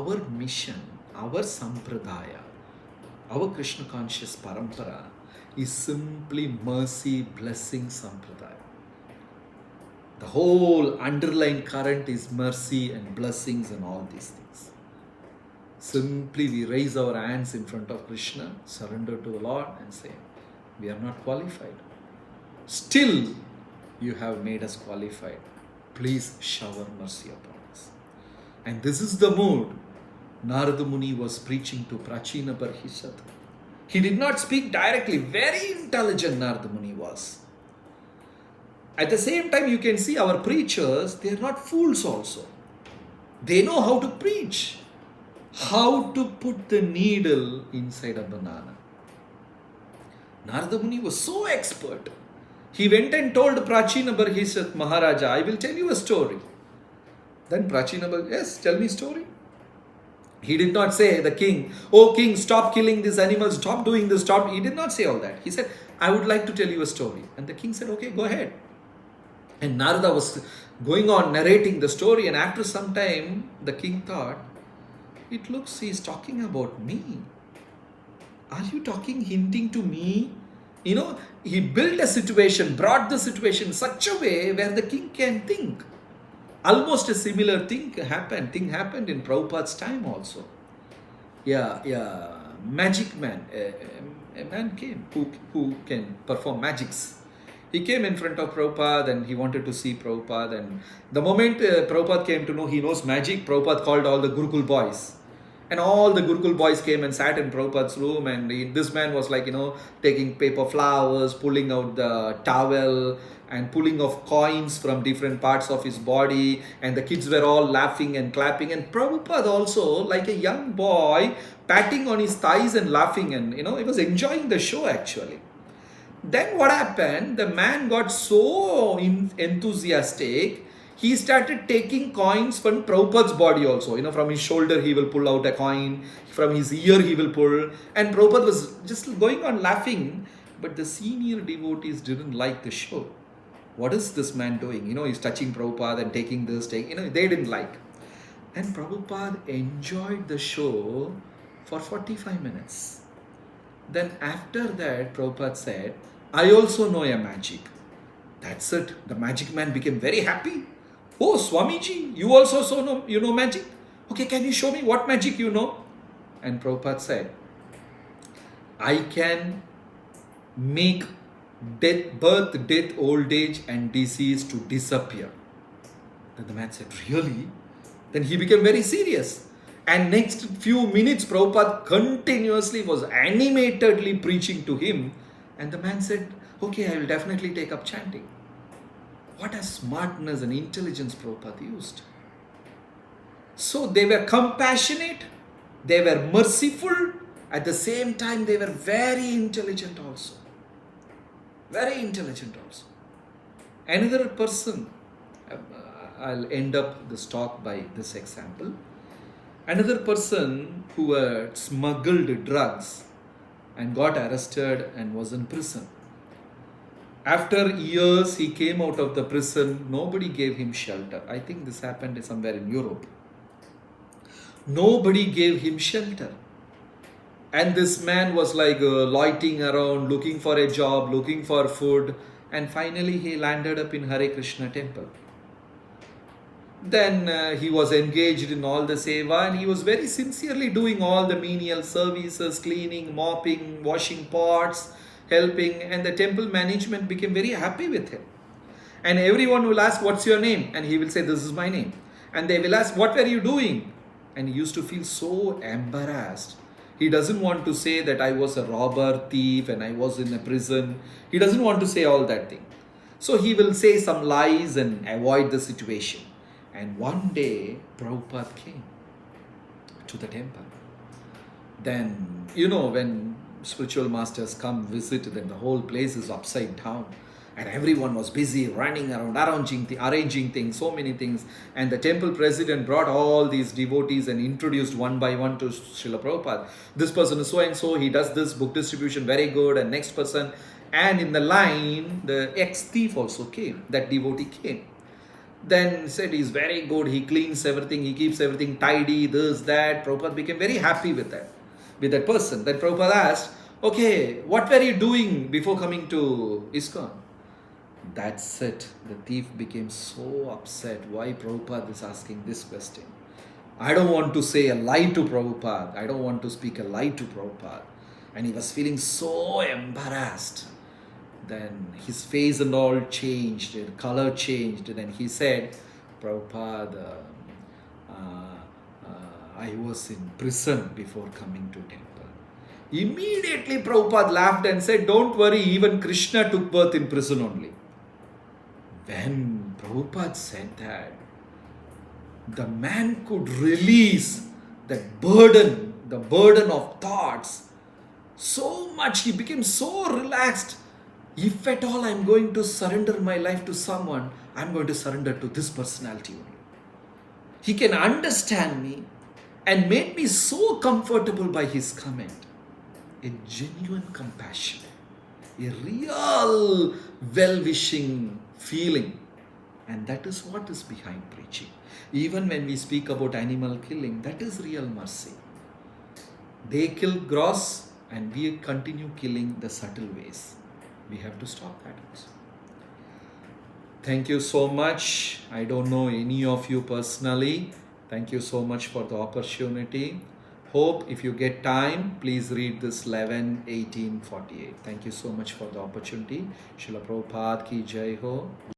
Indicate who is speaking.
Speaker 1: Our mission, our sampradaya, our Krishna conscious parampara is simply mercy, blessing sampradaya. The whole underlying current is mercy and blessings and all these things. Simply we raise our hands in front of Krishna, surrender to the Lord and say, we are not qualified. Still, you have made us qualified. Please shower mercy upon us. And this is the mood Narada Muni was preaching to Prachina Barhishat. He did not speak directly. Very intelligent Narada Muni was. At the same time, you can see our preachers, they are not fools also. They know how to preach. How to put the needle inside a banana. Narada Muni was so expert. He went and told Prachina Barhishat Maharaja, I will tell you a story. Then Prachina Barhishat, yes, tell me a story. He did not say, the king, oh king, stop killing these animals, stop doing this, stop. He did not say all that. He said, I would like to tell you a story. And the king said, okay, go ahead. And Narada was going on narrating the story. And after some time, the king thought, it looks he's talking about me. Are you talking, hinting to me? You know, he built a situation, brought the situation in such a way where the king can think. Almost a similar thing happened in Prabhupada's time also. Magic man. A man came who can perform magics. He came in front of Prabhupada and he wanted to see Prabhupada. And the moment Prabhupada came to know he knows magic, Prabhupada called all the Gurukul boys. And all the Gurukul boys came and sat in Prabhupada's room. And this man was like, taking paper flowers, pulling out the towel and pulling off coins from different parts of his body. And the kids were all laughing and clapping. And Prabhupada also, like a young boy, patting on his thighs and laughing. And, he was enjoying the show actually. Then what happened? The man got so enthusiastic. He started taking coins from Prabhupada's body also. From his shoulder he will pull out a coin. From his ear he will pull. And Prabhupada was just going on laughing. But the senior devotees didn't like the show. What is this man doing? He's touching Prabhupada and taking this, they didn't like. And Prabhupada enjoyed the show for 45 minutes. Then after that, Prabhupada said, I also know a magic. That's it. The magic man became very happy. Oh, Swamiji, you also know magic? Okay, can you show me what magic you know? And Prabhupada said, I can make birth, death, old age and disease to disappear. Then the man said, really? Then he became very serious. And next few minutes, Prabhupada continuously was animatedly preaching to him. And the man said, okay, I will definitely take up chanting. What a smartness and intelligence Prabhupada used. So they were compassionate, they were merciful, at the same time they were very intelligent also. Very intelligent also. Another person, I'll end up this talk by this example. Another person who had smuggled drugs and got arrested and was in prison. After years, he came out of the prison. Nobody gave him shelter. I think this happened somewhere in Europe. Nobody gave him shelter. And this man was like loitering around, looking for a job, looking for food. And finally, he landed up in Hare Krishna temple. Then he was engaged in all the seva and he was very sincerely doing all the menial services, cleaning, mopping, washing pots, helping, and the temple management became very happy with him. And everyone will ask, what's your name? And he will say, this is my name. And they will ask, what were you doing? And he used to feel so embarrassed. He doesn't want to say that I was a robber, thief, and I was in a prison. He doesn't want to say all that thing. So he will say some lies and avoid the situation. And one day, Prabhupada came to the temple. Then, when spiritual masters come visit, then the whole place is upside down. And everyone was busy running around, arranging things, so many things. And the temple president brought all these devotees and introduced one by one to Srila Prabhupada. This person is so and so, he does this book distribution very good. And next person. And in the line, the ex-thief also came. That devotee came. Then said he's very good, he cleans everything, he keeps everything tidy, this, that. Prabhupada became very happy with that person. Then Prabhupada asked, okay, what were you doing before coming to ISKCON? That's it. The thief became so upset. Why Prabhupada is asking this question? I don't want to say a lie to Prabhupada. I don't want to speak a lie to Prabhupada. And he was feeling so embarrassed. Then his face and all changed, color changed. Then he said, Prabhupada, I was in prison before coming to temple. Immediately Prabhupada laughed and said, don't worry, even Krishna took birth in prison only. When Prabhupada said that, the man could release that burden, the burden of thoughts, so much. He became so relaxed. If at all I'm going to surrender my life to someone, I'm going to surrender to this personality only. He can understand me and made me so comfortable by his comment. A genuine compassion, a real well-wishing feeling. And that is what is behind preaching. Even when we speak about animal killing, that is real mercy. They kill gross and we continue killing the subtle ways. We have to stop that also. Thank you so much. I don't know any of you personally. Thank you so much for the opportunity. Hope if you get time, please read this 11:18:48. Thank you so much for the opportunity. Srila Prabhupada ki jai ho.